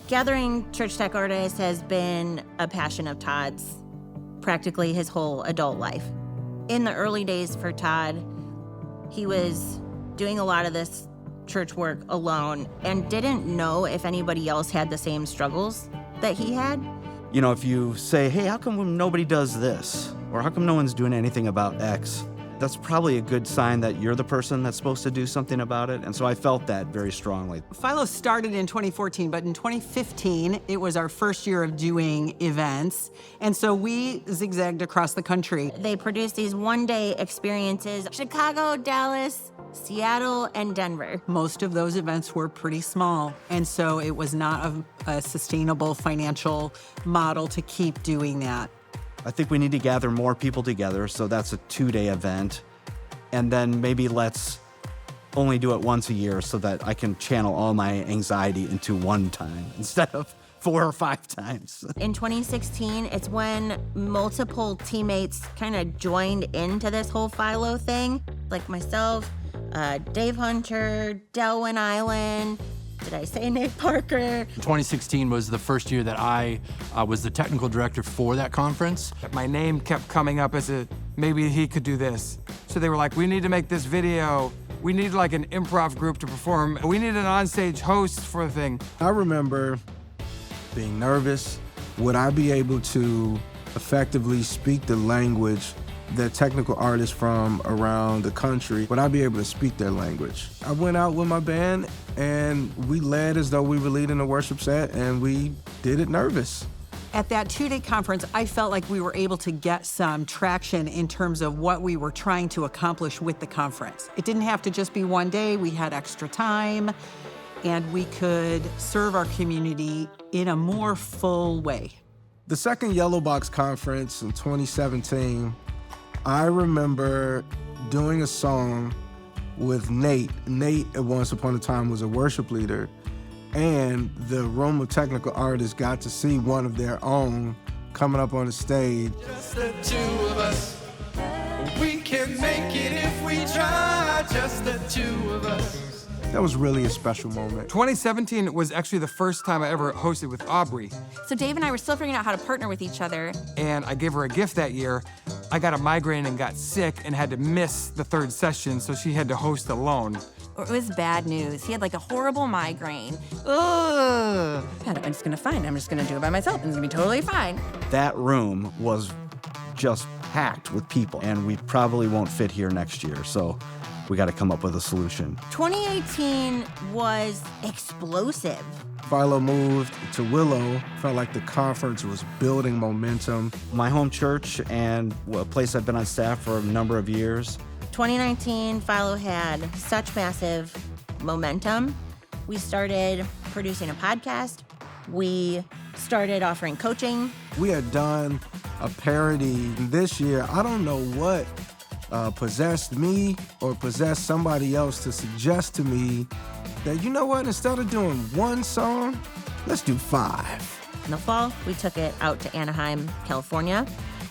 Gathering church tech artists has been a passion of Todd's practically his whole adult life. In the early days for Todd, he was doing a lot of this church work alone and didn't know if anybody else had the same struggles that he had. You know, if you say, hey, how come nobody does this? Or how come no one's doing anything about X? That's probably a good sign that you're the person that's supposed to do something about it. And so I felt that very strongly. FILO started in 2014, but in 2015, it was our first year of doing events. And so we zigzagged across the country. They produced these one-day experiences, Chicago, Dallas, Seattle, and Denver. Most of those events were pretty small, and so it was not a sustainable financial model to keep doing that. I think we need to gather more people together, so that's a 2-day event. And then maybe let's only do it once a year so that I can channel all my anxiety into one time instead of 4 or 5 times. In 2016, it's when multiple teammates kind of joined into this whole FILO thing, like myself, Dave Hunter, Delwyn Island, did I say Nate Parker? 2016 was the first year that I was the technical director for that conference. My name kept coming up as maybe he could do this. So they were like, we need to make this video. We need like an improv group to perform. We need an onstage host for the thing. I remember being nervous. Would I be able to effectively speak the language that technical artists from around the country, would I be able to speak their language? I went out with my band and we led as though we were leading a worship set, and we did it nervous. At that 2-day conference, I felt like we were able to get some traction in terms of what we were trying to accomplish with the conference. It didn't have to just be one day, we had extra time, and we could serve our community in a more full way. The second Yellow Box conference in 2017, I remember doing a song with Nate. Nate, at once upon a time, was a worship leader, and the room of technical artists got to see one of their own coming up on the stage. Just the 2 of us, we can make it if we try, just the 2 of us. That was really a special moment. 2017 was actually the first time I ever hosted with Aubrey. So Dave and I were still figuring out how to partner with each other. And I gave her a gift that year. I got a migraine and got sick and had to miss the 3rd session, so she had to host alone. It was bad news. He had like a horrible migraine. Ugh. God, I'm just gonna do it by myself and it's gonna be totally fine. That room was just packed with people, and we probably won't fit here next year, so we got to come up with a solution. 2018 was explosive. FILO moved to Willow. Felt like the conference was building momentum. My home church and a place I've been on staff for a number of years. 2019, FILO had such massive momentum. We started producing a podcast. We started offering coaching. We had done a parody this year. I don't know what possessed me or possessed somebody else to suggest to me that, you know what, instead of doing 1 song, let's do 5. In the fall, we took it out to Anaheim, California.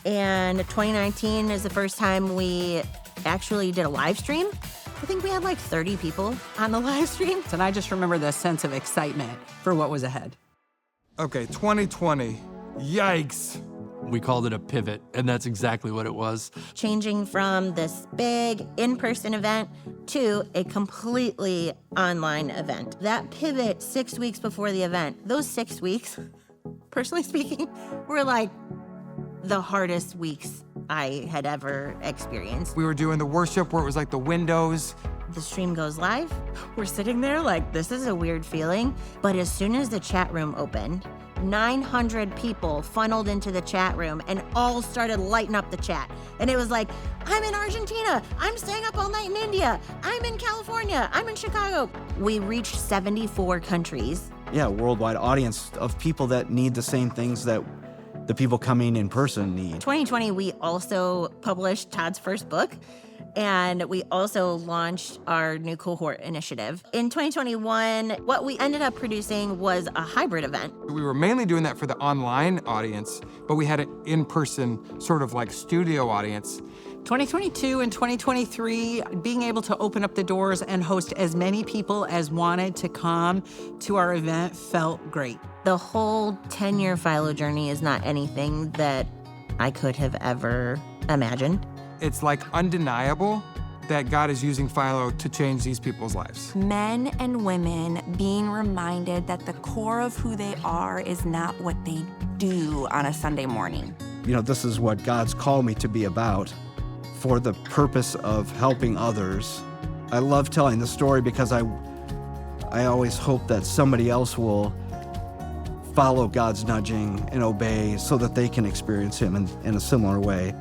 And 2019 is the first time we actually did a live stream. I think we had like 30 people on the live stream. And I just remember the sense of excitement for what was ahead. Okay, 2020, yikes. We called it a pivot, and that's exactly what it was. Changing from this big in-person event to a completely online event. That pivot 6 weeks before the event, those 6 weeks, personally speaking, were like the hardest weeks I had ever experienced. We were doing the worship where it was like the windows. The stream goes live. We're sitting there like, this is a weird feeling. But as soon as the chat room opened, 900 people funneled into the chat room and all started lighting up the chat. And it was like, I'm in Argentina. I'm staying up all night in India. I'm in California. I'm in Chicago. We reached 74 countries. Yeah, worldwide audience of people that need the same things that the people coming in person need. 2020, we also published Todd's first book. And we also launched our new cohort initiative. In 2021, what we ended up producing was a hybrid event. We were mainly doing that for the online audience, but we had an in-person sort of like studio audience 2022 and 2023, being able to open up the doors and host as many people as wanted to come to our event felt great. The whole 10-year Philo journey is not anything that I could have ever imagined. It's like undeniable that God is using Philo to change these people's lives. Men and women being reminded that the core of who they are is not what they do on a Sunday morning. You know, this is what God's called me to be about, for the purpose of helping others. I love telling the story because I always hope that somebody else will follow God's nudging and obey so that they can experience Him in a similar way.